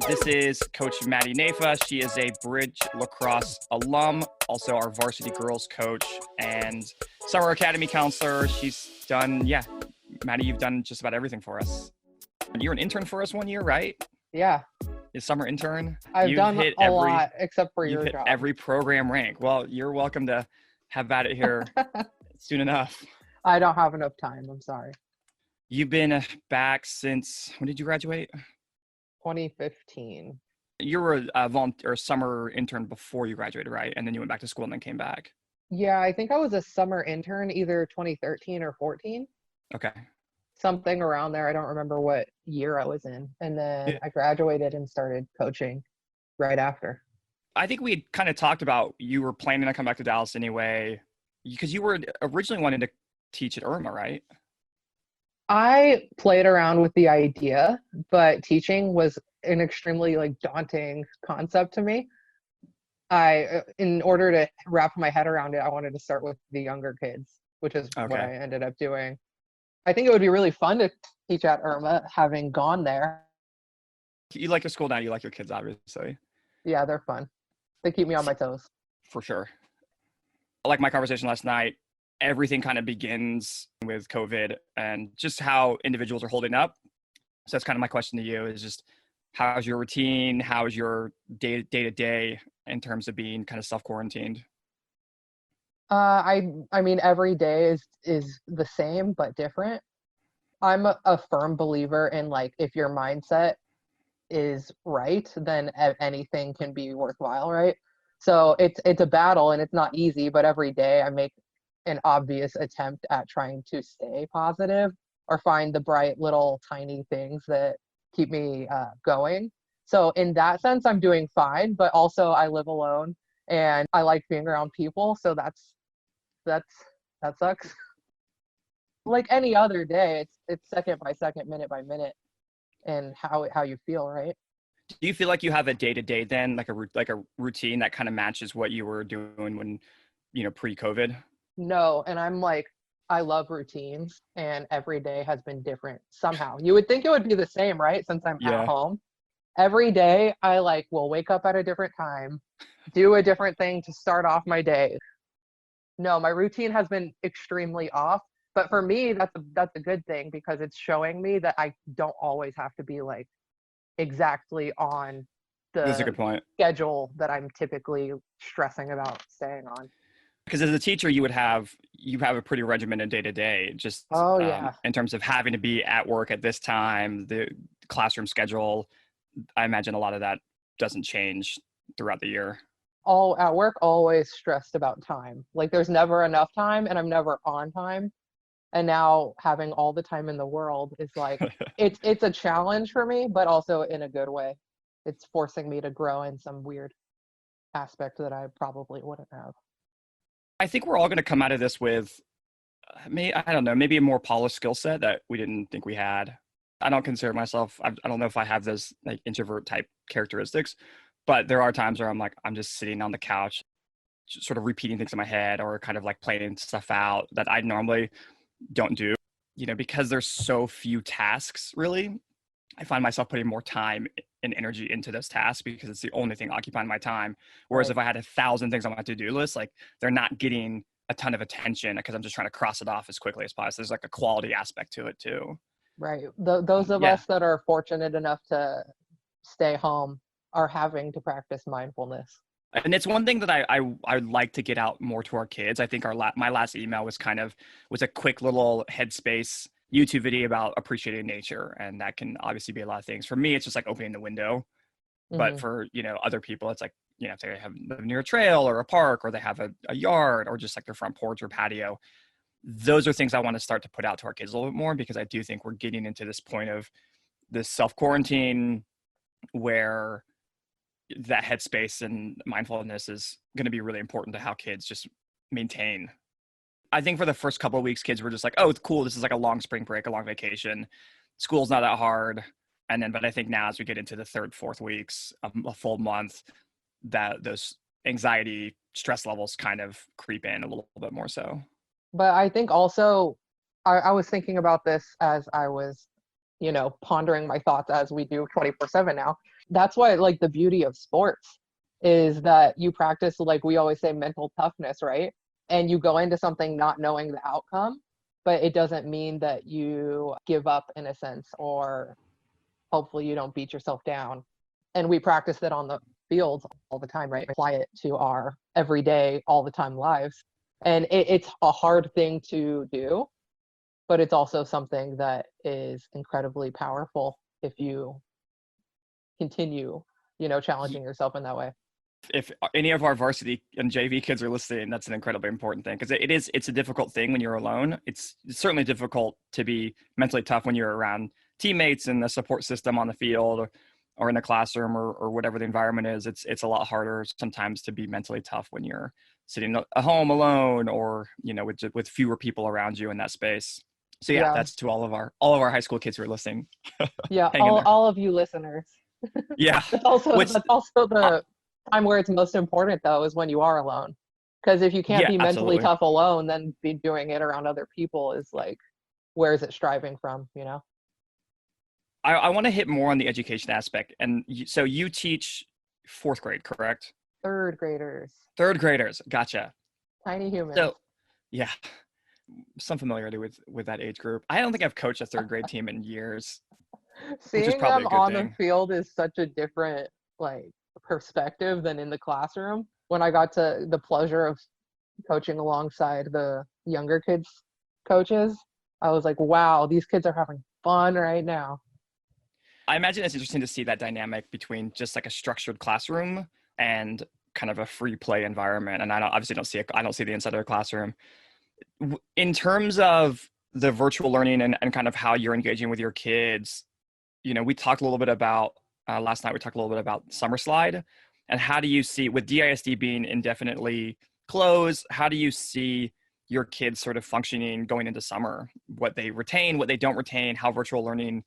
This is Coach Maddie Nayfa. She is a Bridge Lacrosse alum, also our varsity girls coach and summer academy counselor. She's done, Maddie, you've done just about everything for us. You were an intern for us one year, right? Yeah. A summer intern. I've done a lot except for your job. You've hit every program rank. Well, you're welcome to have at it here soon enough. I don't have enough time. I'm sorry. You've been back since, when did you graduate? 2015. You were a summer intern before you graduated, right? And then you went back to school and then came back. Yeah, I think I was a summer intern either 2013 or 14. Okay. Something around there. I don't remember what year I was in. And then I graduated and started coaching right after. I think we had kind of talked about you were planning to come back to Dallas anyway, because you were originally wanting to teach at IRMA, right? I played around with the idea, but teaching was an extremely daunting concept to me. In order to wrap my head around it, I wanted to start with the younger kids, which is what I ended up doing. I think it would be really fun to teach at IRMA, having gone there. You like your school now, you like your kids, obviously. Yeah, they're fun. They keep me on my toes. For sure. Like my conversation last night, everything kind of begins with COVID and just how individuals are holding up. So that's kind of my question to you is just, how's your routine? How's your day-to-day in terms of being kind of self-quarantined? I mean, every day is the same, but different. I'm a firm believer in if your mindset is right, then anything can be worthwhile, right? So it's a battle and it's not easy, but every day I make an obvious attempt at trying to stay positive or find the bright little tiny things that keep me going. So in that sense, I'm doing fine, but also I live alone and I like being around people. So that sucks. Like any other day, it's second by second, minute by minute, and how you feel, right? Do you feel like you have a day-to-day then, like a routine that kind of matches what you were doing when, pre-COVID? No, and I love routines, and every day has been different somehow. You would think it would be the same, right? Since I'm at home. Every day I will wake up at a different time, do a different thing to start off my day. No, my routine has been extremely off, but for me that's a good thing because it's showing me that I don't always have to be exactly on That's a good the point. schedule that I'm typically stressing about staying on. Because as a teacher, you have a pretty regimented day to day, just in terms of having to be at work at this time, the classroom schedule. I imagine a lot of that doesn't change throughout the year. All at work, always stressed about time. There's never enough time and I'm never on time. And now having all the time in the world is it's a challenge for me, but also in a good way. It's forcing me to grow in some weird aspect that I probably wouldn't have. I think we're all going to come out of this with, maybe a more polished skill set that we didn't think we had. I don't consider myself, I don't know if I have those introvert type characteristics, but there are times where I'm just sitting on the couch, sort of repeating things in my head or kind of planning stuff out that I normally don't do, because there's so few tasks really. I find myself putting more time and energy into those tasks because it's the only thing occupying my time. Whereas if I had 1,000 things on my to-do list, they're not getting a ton of attention because I'm just trying to cross it off as quickly as possible. There's a quality aspect to it too. Right. Those of us that are fortunate enough to stay home are having to practice mindfulness. And it's one thing that I'd like to get out more to our kids. I think my last email was a quick little Headspace YouTube video about appreciating nature. And that can obviously be a lot of things. For me, it's just opening the window. Mm-hmm. But for, other people, it's if they live near a trail or a park or they have a yard or just their front porch or patio, those are things I want to start to put out to our kids a little bit more because I do think we're getting into this point of this self-quarantine where that headspace and mindfulness is going to be really important to how kids just maintain. I think for the first couple of weeks, kids were just oh, it's cool. This is a long spring break, a long vacation. School's not that hard. But I think now as we get into the third, fourth weeks, a full month, that those anxiety, stress levels kind of creep in a little bit more so. But I think also, I was thinking about this as I was pondering my thoughts as we do 24/7 now. That's why like the beauty of sports is that you practice, like we always say, mental toughness, right? And you go into something not knowing the outcome, but it doesn't mean that you give up in a sense, or hopefully you don't beat yourself down. And we practice that on the field all the time, right? Apply it to our everyday, all the time lives. And it's a hard thing to do, but it's also something that is incredibly powerful if you continue, challenging yourself in that way. If any of our varsity and JV kids are listening, that's an incredibly important thing, because it's a difficult thing when you're alone. It's certainly difficult to be mentally tough when you're around teammates and the support system on the field, or in the classroom, or whatever the environment is. It's a lot harder sometimes to be mentally tough when you're sitting at home alone, or with fewer people around you in that space. So yeah, Yeah. that's to all of our high school kids who are listening. Yeah. Hang in there. All of you listeners. Yeah. That's also Which the time where it's most important, though, is when you are alone. Because if you can't Yeah, be mentally absolutely. tough alone, then be doing it around other people is like, where is it striving from, I want to hit more on the education aspect. And so you teach fourth grade, correct? Third graders, Third graders. Gotcha. tiny humans. So yeah, some familiarity with that age group. I don't think I've coached a third grade team in years, which is Seeing probably them a good on the thing. field is such a different like perspective than in the classroom. When I got to the pleasure of coaching alongside the younger kids coaches, I was like, wow, these kids are having fun right now. I imagine it's interesting to see that dynamic between just like a structured classroom and kind of a free play environment. And I obviously I don't see the inside of a classroom. In terms of the virtual learning and kind of how you're engaging with your kids, we talked a little bit about last night. We talked a little bit about summer slide, and how do you see, with DISD being indefinitely closed, how do you see your kids sort of functioning going into summer? What they retain, what they don't retain, how virtual learning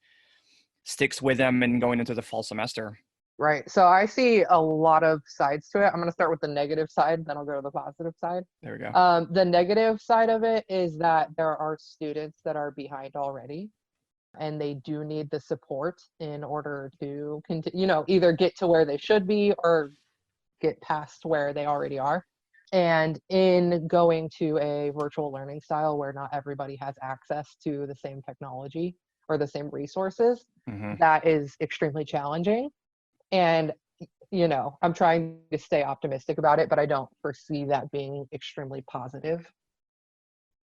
sticks with them and going into the fall semester. Right. So I see a lot of sides to it. I'm going to start with the negative side, then I'll go to the positive side. There we go. The negative side of it is that there are students that are behind already, and they do need the support in order to continue, either get to where they should be or get past where they already are. And in going to a virtual learning style where not everybody has access to the same technology or the same resources, Mm-hmm. that is extremely challenging. And I'm trying to stay optimistic about it, but I don't foresee that being extremely positive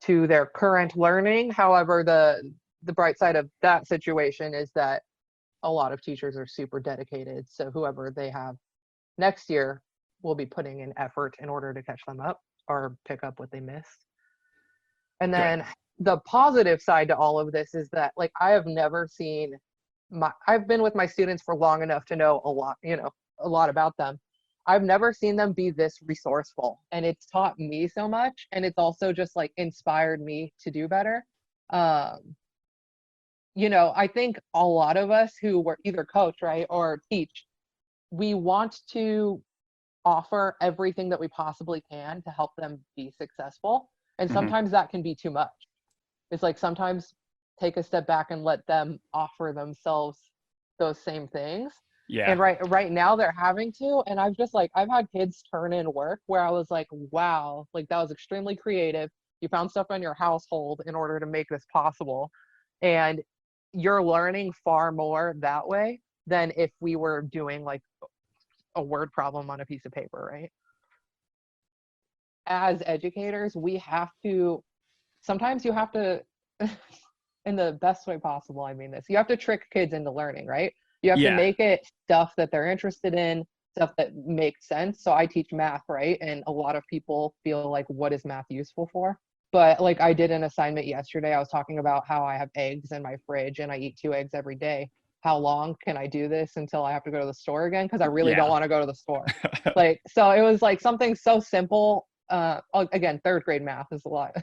to their current learning. However, the bright side of that situation is that a lot of teachers are super dedicated. So whoever they have next year will be putting in effort in order to catch them up or pick up what they missed. And Good. then the positive side to all of this is that, like, I have never seen I've been with my students for long enough to know a lot about them. I've never seen them be this resourceful, and it's taught me so much, and it's also just like inspired me to do better. Um, I think a lot of us who were either coach, right, or teach, we want to offer everything that we possibly can to help them be successful. And Mm-hmm. sometimes that can be too much. It's like sometimes take a step back and let them offer themselves those same things. Yeah. And right now they're having to. And I've had kids turn in work where I was like, wow, like that was extremely creative. You found stuff in your household in order to make this possible. And you're learning far more that way than if we were doing like a word problem on a piece of paper, right? As educators, sometimes you have to, in the best way possible, I mean this, you have to trick kids into learning, right? You have to Yeah. make it stuff that they're interested in, stuff that makes sense. So I teach math, right? And a lot of people feel like, what is math useful for? But like I did an assignment yesterday, I was talking about how I have eggs in my fridge and I eat 2 eggs every day. How long can I do this until I have to go to the store again? Because I really don't Yeah. want to go to the store. Like, so it was like something so simple. Again, third grade math is a lot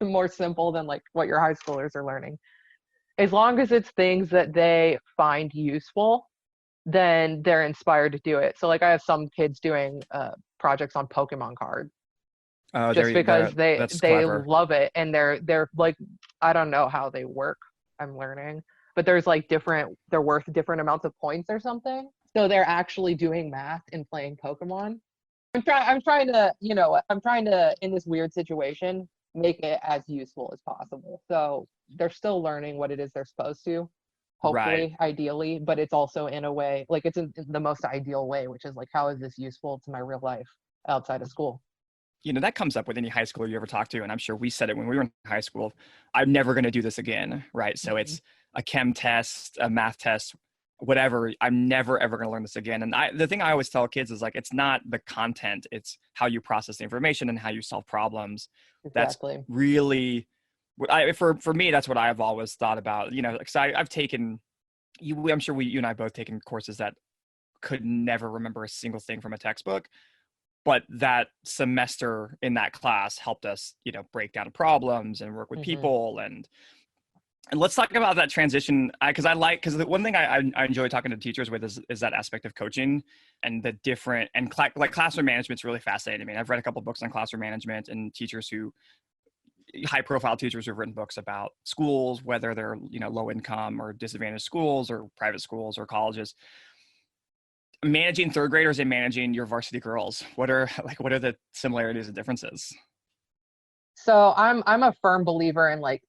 more simple than like what your high schoolers are learning. As long as it's things that they find useful, then they're inspired to do it. So like I have some kids doing projects on Pokemon cards just because That's they clever. love it, and they're like, I don't know how they work. I'm learning, but there's like they're worth different amounts of points or something. So they're actually doing math and playing Pokemon. I'm trying to, I'm trying to, in this weird situation, make it as useful as possible. So they're still learning what it is they're supposed to, Right. hopefully, ideally, but it's also in a way, like it's in the most ideal way, which is like, how is this useful to my real life outside of school? That comes up with any high schooler you ever talk to, and I'm sure we said it when we were in high school. I'm never going to do this again, right? So Mm-hmm. it's a chem test, a math test, whatever. I'm never ever going to learn this again. And the thing I always tell kids is like, it's not the content, it's how you process the information and how you solve problems. That's Exactly. really for me. That's what I've always thought about. Because I've taken you. I'm sure you and I both taken courses that could never remember a single thing from a textbook, but that semester in that class helped us break down problems and work with Mm-hmm. people. And let's talk about that transition, because the one thing I enjoy talking to teachers with is that aspect of coaching and the different and like classroom management is really fascinating. I mean, I've read a couple of books on classroom management and high profile teachers who've written books about schools, whether they're low income or disadvantaged schools or private schools or colleges. Managing third graders and managing your varsity girls, what are the similarities and differences? So I'm a firm believer in like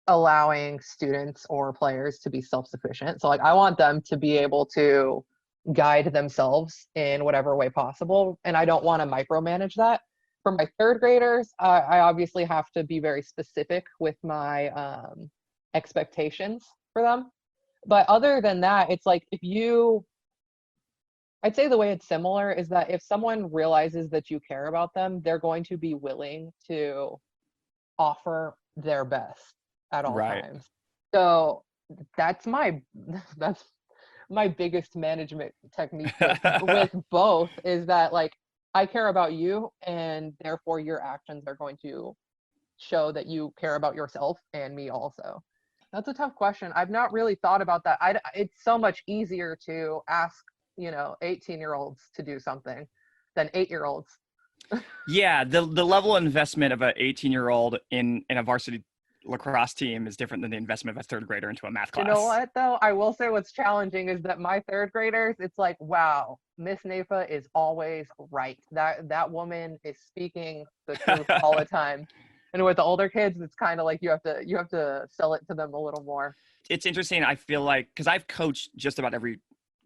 allowing students or players to be self-sufficient. So like I want them to be able to guide themselves in whatever way possible, and I don't want to micromanage that. For my third graders, I obviously have to be very specific with my expectations for them. But other than that, it's like I'd say the way it's similar is that if someone realizes that you care about them, they're going to be willing to offer their best at all Right. times. So that's my that's my biggest management technique with both, is that like I care about you, and therefore your actions are going to show that you care about yourself and me also. That's a tough question. I've not really thought about that. It's so much easier to ask 18-year-olds to do something than 8-year-olds. Yeah, the level of investment of an 18-year-old in a varsity lacrosse team is different than the investment of a third grader into a math You know class. what though? I will say what's challenging is that my third graders, it's like, wow, Miss Nayfa is always right. That woman is speaking the truth all the time. And with the older kids, it's kind of like you have to sell it to them a little more. It's interesting. I feel like because I've coached just about every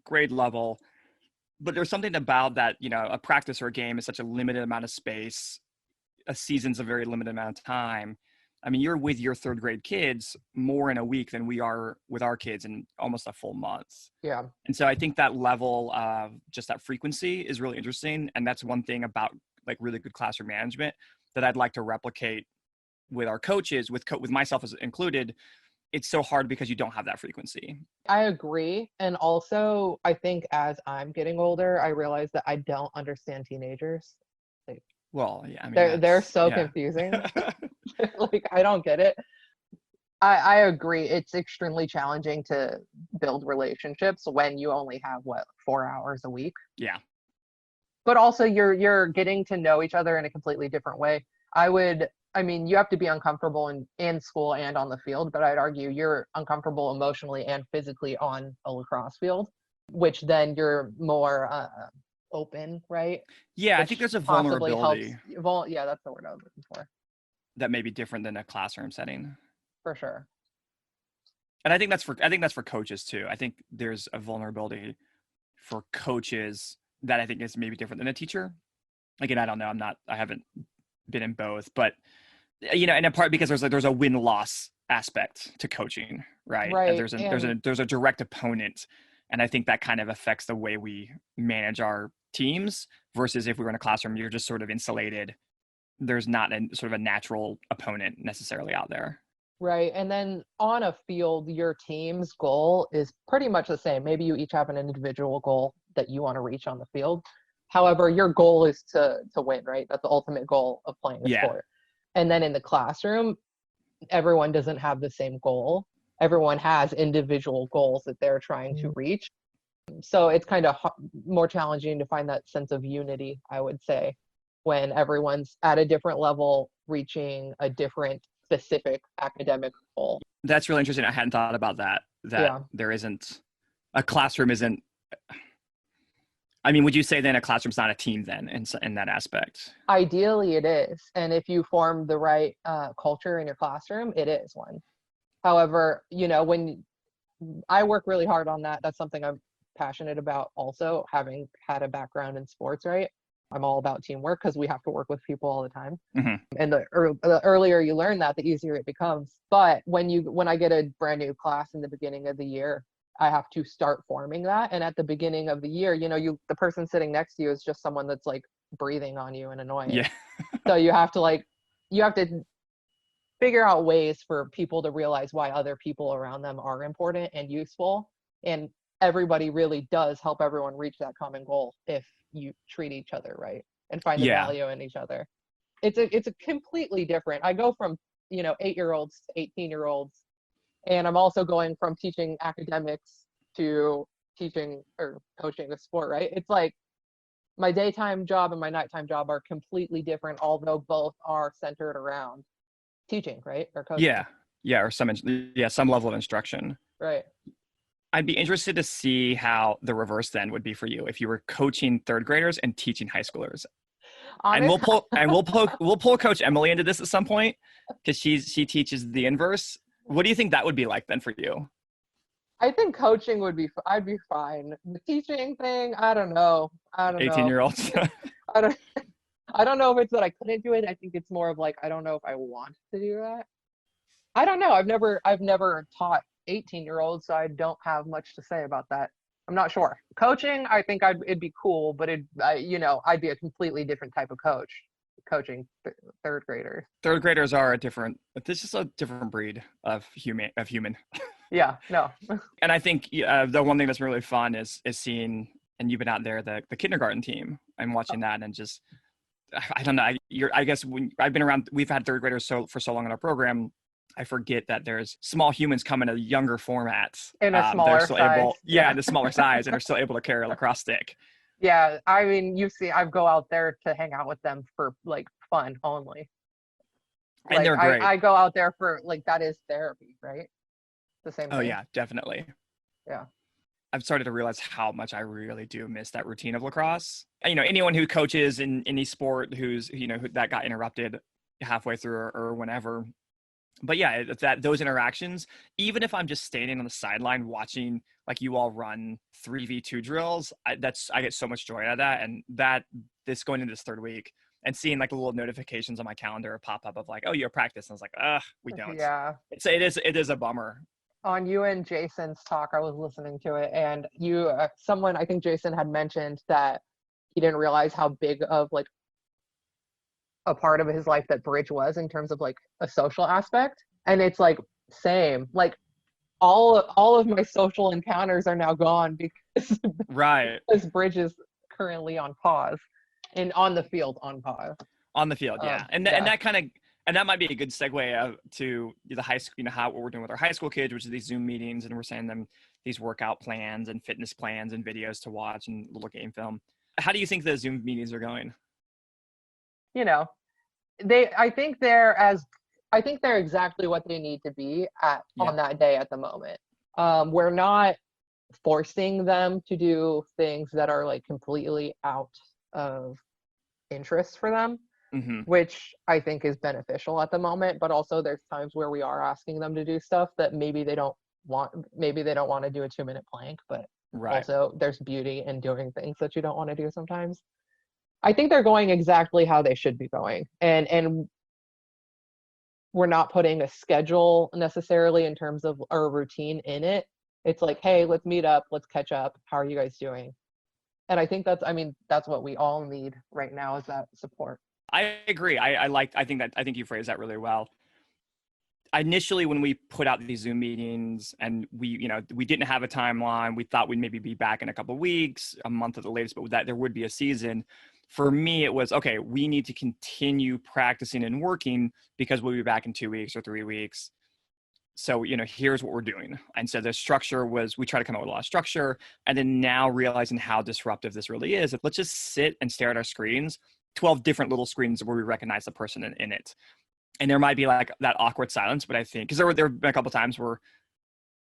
grade level, but there's something about that, a practice or a game is such a limited amount of space. A season's a very limited amount of time. I mean, you're with your third grade kids more in a week than we are with our kids in almost a full month. Yeah. And so I think that level of just that frequency is really interesting. And that's one thing about like really good classroom management that I'd like to replicate with our coaches, with myself as included. It's so hard because you don't have that frequency. I agree. And also, I think as I'm getting older, I realize that I don't understand teenagers. Like, Well, yeah, I mean, they're that's, so yeah. confusing. Like, I don't get it. I agree. It's extremely challenging to build relationships when you only have 4 hours a week. Yeah. But also you're getting to know each other in a completely different way. I mean, you have to be uncomfortable in school and on the field, but I'd argue you're uncomfortable emotionally and physically on a lacrosse field, which then you're more open, right? Yeah, I think Which there's a possibly helps. vulnerability Yeah, that's the word I was looking for. that may be different than a classroom setting. For sure. And I think that's for coaches too. I think there's a vulnerability for coaches that I think is maybe different than a teacher. Again, I don't know. I haven't been in both, but and in part because there's a win-loss aspect to coaching, right? And Right. there's a direct opponent. And I think that kind of affects the way we manage our teams versus if we were in a classroom, you're just sort of insulated. There's not a sort of a natural opponent necessarily out there. Right. And then on a field, your team's goal is pretty much the same. Maybe you each have an individual goal that you want to reach on the field. However, your goal is to win, right? That's the ultimate goal of playing a Yeah. sport. And then in the classroom, everyone doesn't have the same goal. Everyone has individual goals that they're trying to reach. So it's kind of more challenging to find that sense of unity, I would say, when everyone's at a different level reaching a different specific academic goal. That's really interesting. I hadn't thought about that Yeah. there isn't a classroom isn't, I mean, would you say then a classroom's not a team then in that aspect? Ideally, it is. And if you form the right culture in your classroom, it is one. However, when I work really hard on that, that's something I'm passionate about also, having had a background in sports, right? I'm all about teamwork because we have to work with people all the time. Mm-hmm. And the earlier you learn that, the easier it becomes. But when I get a brand new class in the beginning of the year, I have to start forming that. And at the beginning of the year, the person sitting next to you is just someone that's like breathing on you and annoying. Yeah. So you have to figure out ways for people to realize why other people around them are important and useful. And everybody really does help everyone reach that common goal if you treat each other right and find the Yeah. value in each other. It's a completely different. I go from 8-year-olds to 18-year-olds, and I'm also going from teaching academics to teaching or coaching a sport, right? It's like my daytime job and my nighttime job are completely different, although both are centered around teaching, right? Or coaching. Yeah. Yeah. Or some level of instruction. Right. I'd be interested to see how the reverse then would be for you if you were coaching third graders and teaching high schoolers. And Honest, we'll pull Coach Emily into this at some point because she teaches the inverse. What do you think that would be like then for you? I think coaching I'd be fine. The teaching thing, I don't know. I don't know. 18-year-olds. I don't I don't know if it's that I couldn't do it. I think it's more of like I don't know if I want to do that. I don't know. I've never taught 18-year-olds, so I don't have much to say about that. I'm not sure. Coaching, I think it'd be cool, but I'd be a completely different type of coach, coaching third graders. Third graders are this is a different breed of human. Yeah, no. And I think the one thing that's really fun is seeing, and you've been out there, the kindergarten team. I'm watching that and just, I don't know. I guess when I've been around, we've had third graders for so long in our program. I forget that there's small humans come in a younger formats. In a They're smaller still size. able, in the smaller size, and are still able to carry a lacrosse stick. Yeah, I mean, I go out there to hang out with them for like fun only. And Like they're great. I go out there for like that is therapy, right? The same Oh thing. yeah, definitely. Yeah. I've started to realize how much I really do miss that routine of lacrosse. Anyone who coaches in any sport who's, that got interrupted halfway through or whenever. But yeah, it's those interactions, even if I'm just standing on the sideline watching like you all run 3v2 drills, I get so much joy out of that. And this going into this third week and seeing like the little notifications on my calendar pop up of like, oh, you have practice. And I was like, we don't. Yeah. It is a bummer. On you and Jason's talk, I was listening to it, and someone, I think Jason had mentioned that he didn't realize how big of like a part of his life that Bridge was in terms of like a social aspect. And it's like same, like all of my social encounters are now gone because Right. this Bridge is currently on pause and on the field on pause. On the field, yeah. And that might be a good segue to the high school, what we're doing with our high school kids, which is these Zoom meetings, and we're sending them these workout plans and fitness plans and videos to watch and little game film. How do you think the Zoom meetings are going? I think they're exactly what they need to be on that day at the moment. We're not forcing them to do things that are like completely out of interest for them, which I think is beneficial at the moment. But also there's times where we are asking them to do stuff that maybe they don't want to do a 2-minute plank, but also there's beauty in doing things that you don't want to do sometimes. I think they're going exactly how they should be going. And we're not putting a schedule necessarily in terms of a routine in it. It's like, hey, let's meet up, let's catch up. How are you guys doing? And I think that's what we all need right now, is that support. I agree. I think you phrased that really well. Initially, when we put out these Zoom meetings and we didn't have a timeline, we thought we'd maybe be back in a couple of weeks, a month at the latest, but that there would be a season. For me, it was, okay, we need to continue practicing and working because we'll be back in 2 weeks or 3 weeks. So, here's what we're doing. And so the structure was, we try to come up with a lot of structure. And then now realizing how disruptive this really is, let's just sit and stare at our screens, 12 different little screens where we recognize the person in it. And there might be like that awkward silence, but I think, because there have been a couple times where,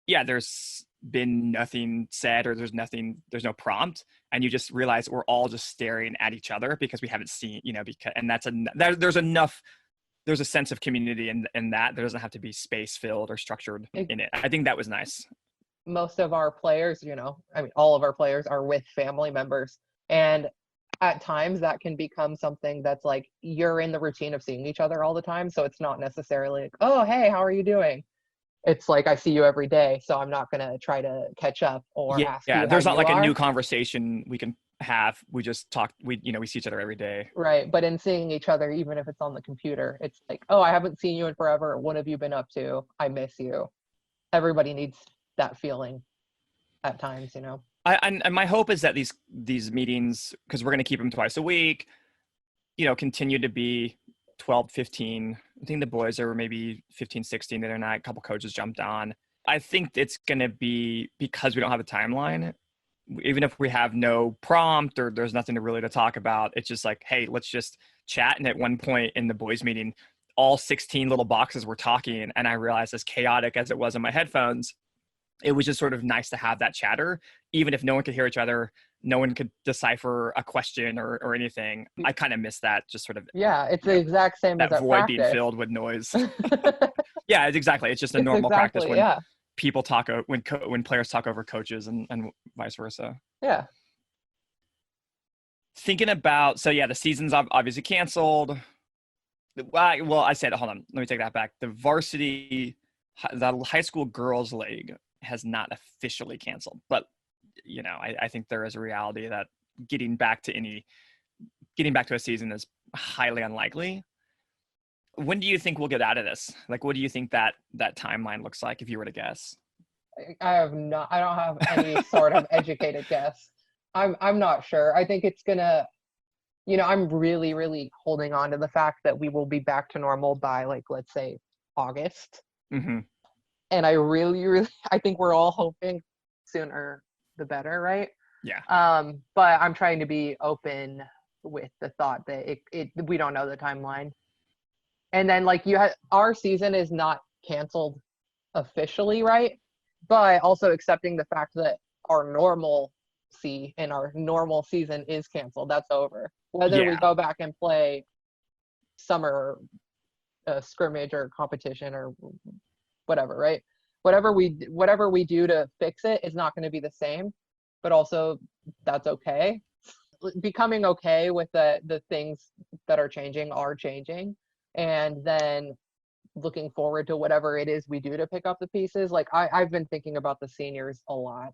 yeah, there's been nothing said, or there's no prompt, and you just realize we're all just staring at each other because we haven't seen, because, and there's a sense of community in that. There doesn't have to be space filled or structured in it. I think that was nice. Most of our players, I mean, all of our players are with family members. And at times that can become something that's like, you're in the routine of seeing each other all the time. So it's not necessarily like, oh, hey, how are you doing? It's like, I see you every day, so I'm not going to try to catch up or ask you how there's not you like are. a new conversation we can have. We just talk, we see each other every day. Right. But in seeing each other, even if it's on the computer, it's like, oh, I haven't seen you in forever. What have you been up to? I miss you. Everybody needs that feeling at times, And my hope is that these meetings, because we're going to keep them twice a week, continue to be 12, 15. I think the boys are maybe 15, 16 the other night. A couple coaches jumped on. I think it's going to be, because we don't have a timeline, even if we have no prompt or there's nothing to talk about, it's just like, hey, let's just chat. And at one point in the boys meeting, all 16 little boxes were talking. And I realized, as chaotic as it was in my headphones, it was just sort of nice to have that chatter, even if no one could hear each other, no one could decipher a question or anything. I kind of miss that, just sort of. Yeah, it's the exact same as that at void practice. being filled with noise. Yeah, it's exactly. It's just a normal practice when people talk, when players talk over coaches and vice versa. Yeah. Thinking about, so yeah, the season's obviously canceled. Well, I said, hold on, let me take that back. The high school girls league has not officially canceled, but I think there is a reality that getting back to a season is highly unlikely. When do you think we'll get out of this? Like, what do you think that timeline looks like, if you were to guess? I don't have any sort of educated guess. I'm not sure. I think it's gonna, I'm really, really holding on to the fact that we will be back to normal by, like, let's say August. Mm-hmm. And I really, really, I think we're all hoping sooner the better, right? Yeah. But I'm trying to be open with the thought that we don't know the timeline. And then, like, our season is not canceled officially, right? But also accepting the fact that our normalcy and our normal season is canceled. That's over. Whether we go back and play summer scrimmage or competition or whatever, right? Whatever we do to fix it is not going to be the same, but also that's okay. Becoming okay with the things that are changing, and then looking forward to whatever it is we do to pick up the pieces. Like, I've been thinking about the seniors a lot,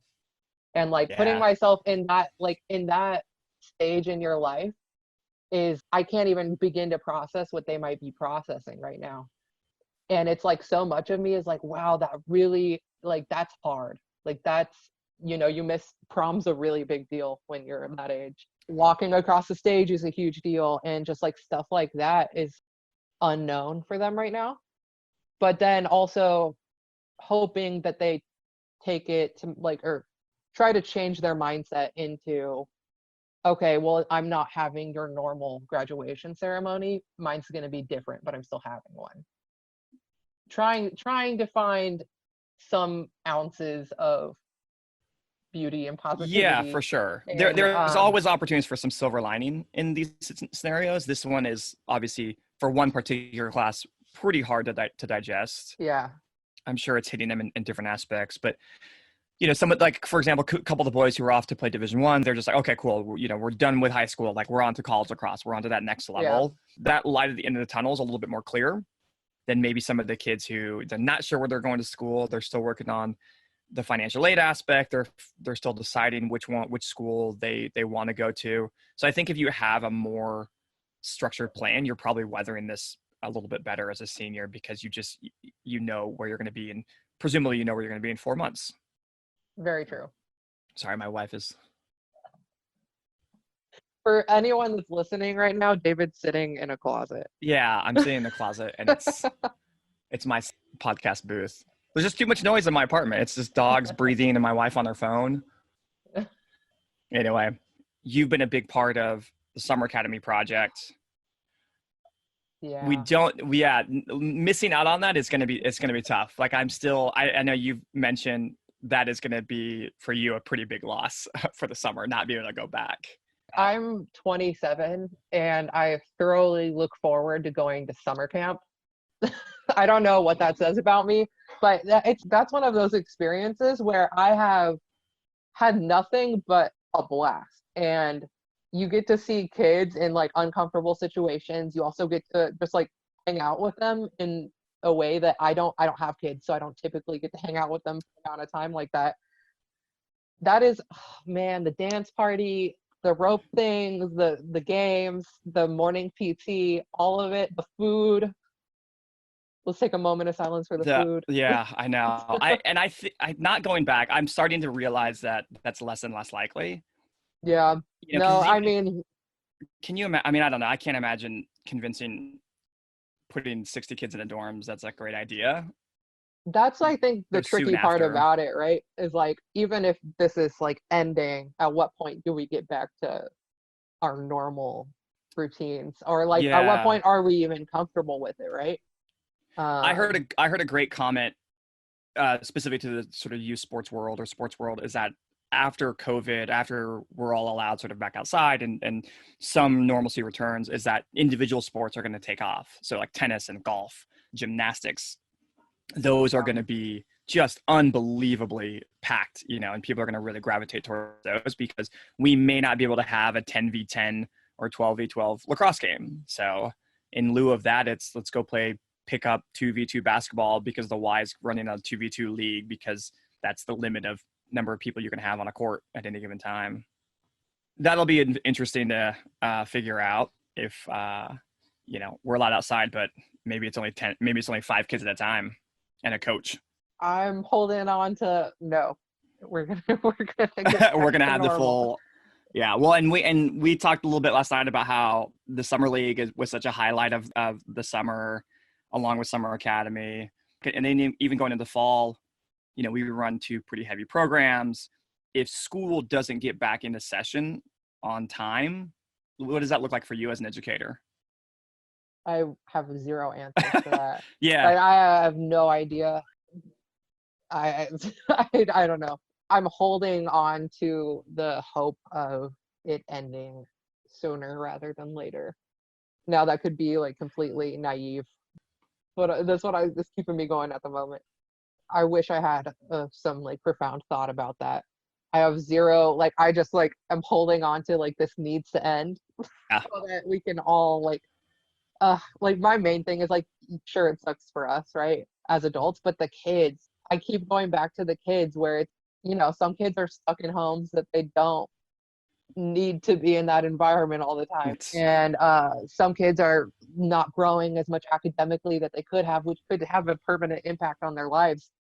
and like putting myself in that stage in your life is, I can't even begin to process what they might be processing right now. And it's like, so much of me is like, wow, that really, like, that's hard. Like, that's, you miss prom's a really big deal when you're that age. Walking across the stage is a huge deal, and just like stuff like that is unknown for them right now. But then also hoping that they take it to, like, or try to change their mindset into, okay, well, I'm not having your normal graduation ceremony. Mine's going to be different, but I'm still having one. Trying to find some ounces of beauty and positivity. Yeah, for sure. There's always opportunities for some silver lining in these scenarios. This one is obviously, for one particular class, pretty hard to digest. Yeah. I'm sure it's hitting them in different aspects, but someone, like, for example, a couple of the boys who are off to play Division I, they're just like, okay, cool. We're done with high school. Like, we're on to college lacrosse. We're on to that next level. Yeah. That light at the end of the tunnel is a little bit more clear than maybe some of the kids who they're not sure where they're going to school. They're still working on the financial aid aspect. They're still deciding which school they want to go to. So I think if you have a more structured plan, you're probably weathering this a little bit better as a senior, because you know where you're going to be, and presumably where you're going to be in 4 months. Very true. Sorry, my wife is. For anyone that's listening right now, David's sitting in a closet. Yeah, I'm sitting in the closet, and it's my podcast booth. There's just too much noise in my apartment. It's just dogs breathing and my wife on their phone. Anyway, you've been a big part of the Summer Academy project. Yeah. missing out on that is going to be, it's going to be tough. Like I know you've mentioned that is going to be for you a pretty big loss for the summer, not being able to go back. I'm 27 and I thoroughly look forward to going to summer camp. I don't know what that says about me, but that's one of those experiences where I have had nothing but a blast. And you get to see kids in like uncomfortable situations. You also get to just like hang out with them in a way that I don't have kids, so I don't typically get to hang out with them for the amount of time like that. That is, oh, man, the dance party, the rope things, the games, the morning PT, all of it, the food. Let's take a moment of silence for the food. Yeah, I know. I not going back, I'm starting to realize that that's less and less likely. Yeah. You know, No, because I even, mean, can you imagine? I mean, I don't know. I can't imagine convincing putting 60 kids in the dorms. That's a great idea. that's I think So the soon tricky part after. about it, right? Is like even if this is like ending, at what point do we get back to our normal routines? Or like at what Yeah. point are we even comfortable with it, right? I heard a great comment specific to the sort of youth sports world or sports world is that after COVID, after we're all allowed sort of back outside and some normalcy returns, is that individual sports are going to take off. So like tennis and golf, gymnastics, those are Yeah. going to be just unbelievably packed, you know, and people are going to really gravitate towards those because we may not be able to have a 10v10 or 12v12 lacrosse game. So in lieu of that, it's let's go play pick up 2v2 basketball because the Y is running a 2v2 league because that's the limit of number of people you can have on a court at any given time. That'll be interesting to figure out if, you know, we're allowed outside, but maybe it's only 10, maybe it's only 5 kids at a time and a coach. I'm holding on to no. We're gonna we're gonna get We're back gonna to have the normal. full. Yeah, well, and we talked a little bit last night about how the summer league was such a highlight of the summer, along with summer academy, and then even going into fall, you know, we run 2 pretty heavy programs. If school doesn't get back into session on time, what does that look like for you as an educator? I have zero answers for that. Yeah, Like I have no idea. I I don't know. I'm holding on to the hope of it ending sooner rather than later. Now that could be like completely naive, but that's what I that's keeping me going at the moment. I wish I had some like profound thought about that. I have zero, like I just like I'm holding on to like this needs to end yeah, so that we can all like my main thing is like sure it sucks for us, right, as adults, but the kids, I keep going back to the kids where it's, some kids are stuck in homes that they don't need to be in that environment all the time. it's And some kids are not growing as much academically that they could have, which could have a permanent impact on their lives,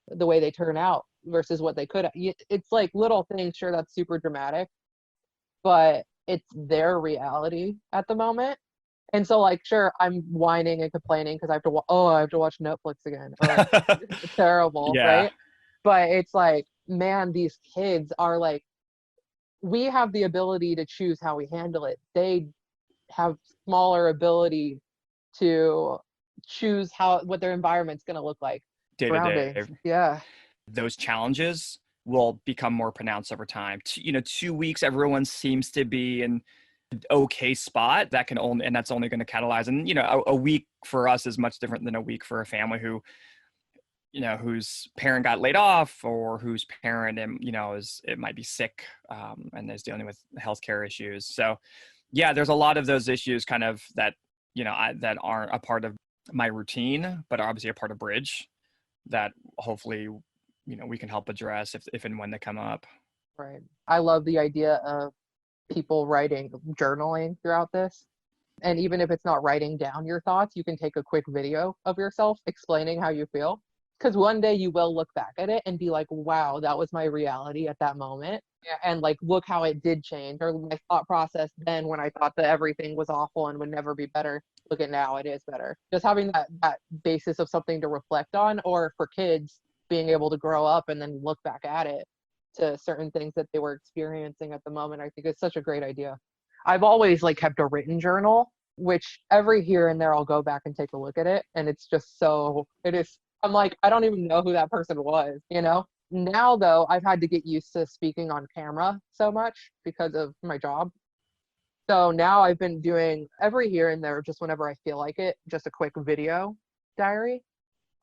the way they turn out versus what they could have. It's like little things, sure, that's super dramatic, but it's their reality at the moment. And so, like, sure, I'm whining and complaining because I have to, I have to watch Netflix again. Oh, it's terrible, yeah, right? But it's like, man, these kids are like, we have the ability to choose how we handle it. They have smaller ability to choose what their environment's going to look like. day to day. Surroundings, yeah, Those challenges will become more pronounced over time. You know, 2 weeks, everyone seems to be in okay spot that can only, and that's only going to catalyze. And, you know, a week for us is much different than a week for a family who, you know, whose parent got laid off or whose parent, you know, it might be sick and is dealing with healthcare issues. So yeah, there's a lot of those issues kind of that, you know, that aren't a part of my routine, but are obviously a part of Bridge that hopefully, you know, we can help address if and when they come up. right. I love the idea of people writing, journaling throughout this. And even if it's not writing down your thoughts, you can take a quick video of yourself explaining how you feel. Because one day you will look back at it and be like, wow, that was my reality at that moment. And like, look how it did change. Or my thought process then when I thought that everything was awful and would never be better. Look at now, it is better. Just having that basis of something to reflect on, or for kids, being able to grow up and then look back at it to certain things that they were experiencing at the moment. I think it's such a great idea. I've always like kept a written journal, which every here and there I'll go back and take a look at it. And it's just I'm like, I don't even know who that person was, you know? Now, though, I've had to get used to speaking on camera so much because of my job. So now I've been doing every here and there, just whenever I feel like it, just a quick video diary.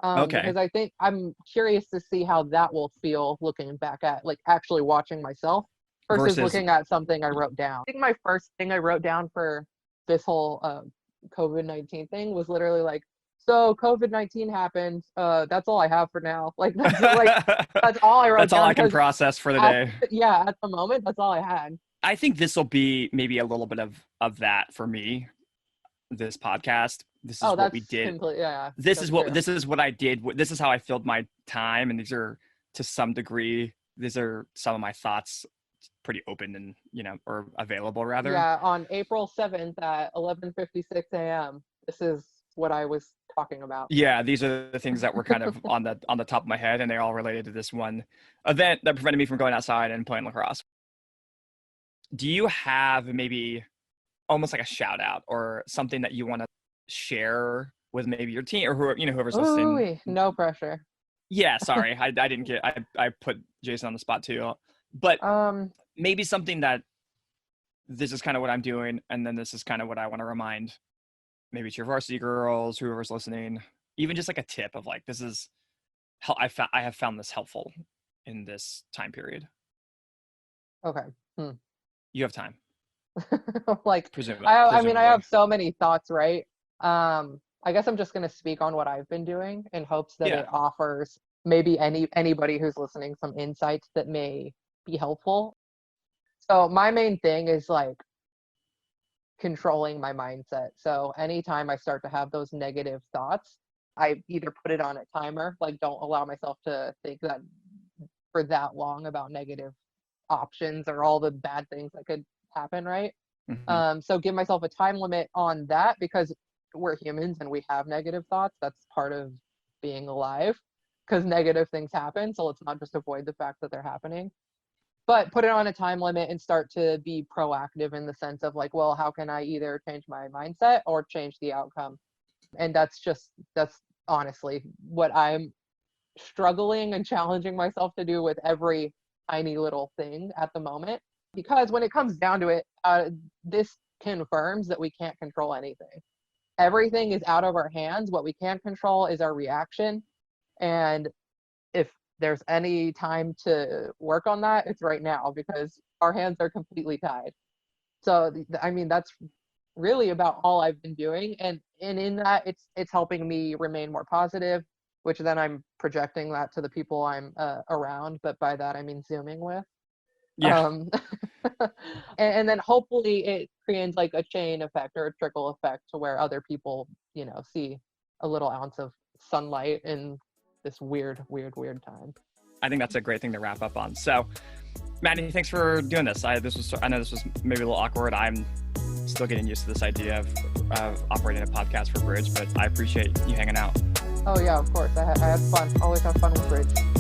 Okay. Because I think I'm curious to see how that will feel looking back at, like, actually watching myself versus Versus, looking at something I wrote down. I think my first thing I wrote down for this whole COVID-19 thing was literally like, so COVID-19 happened. That's all I have for now. Like that's all I wrote that's all down I can 'cause process for the day. at the moment, that's all I had. I think this will be maybe a little bit of that for me. This podcast. This is Oh, what that's we did. completely, yeah, This that's is true. what I did. This is how I filled my time, and these are, to some degree, these are some of my thoughts, pretty open and, or available rather. Yeah, on April 7th at 11:56 a.m. This is what I was talking about. Yeah, these are the things that were kind of on the top of my head, and they're all related to this one event that prevented me from going outside and playing lacrosse. Do you have maybe almost like a shout out or something that you want to share with maybe your team or whoever's listening? Ooh, no pressure. Yeah, sorry, I didn't get I put Jason on the spot too, but Um, maybe something that this is kind of what I'm doing, and then this is kind of what I want to remind maybe to your varsity girls, whoever's listening, even just like a tip of like, this is how I have found this helpful in this time period. okay. You have time, Like, presumably. I mean, I have so many thoughts, right? I guess I'm just gonna speak on what I've been doing in hopes that Yeah. it offers maybe anybody who's listening some insights that may be helpful. So my main thing is like controlling my mindset. So anytime I start to have those negative thoughts, I either put it on a timer, like don't allow myself to think that for that long about negative options or all the bad things that could happen, right? Mm-hmm. So give myself a time limit on that because we're humans and we have negative thoughts. That's part of being alive because negative things happen. So let's not just avoid the fact that they're happening, but put it on a time limit and start to be proactive in the sense of like, well, how can I either change my mindset or change the outcome? And that's honestly what I'm struggling and challenging myself to do with every tiny little thing at the moment. Because when it comes down to it, this confirms that we can't control anything. Everything is out of our hands. What we can control is our reaction. And if there's any time to work on that, it's right now because our hands are completely tied. So, I mean, that's really about all I've been doing. And in that, it's helping me remain more positive, which then I'm projecting that to the people I'm around. But by that, I mean Zooming with. Yeah. And then hopefully it creates like a chain effect or a trickle effect to where other people, see a little ounce of sunlight in this weird time. I think that's a great thing to wrap up on. So, Maddie, thanks for doing this. I know this was maybe a little awkward. I'm still getting used to this idea of operating a podcast for Bridge, but I appreciate you hanging out. Oh yeah, of course. I had fun. Always have fun with Bridge.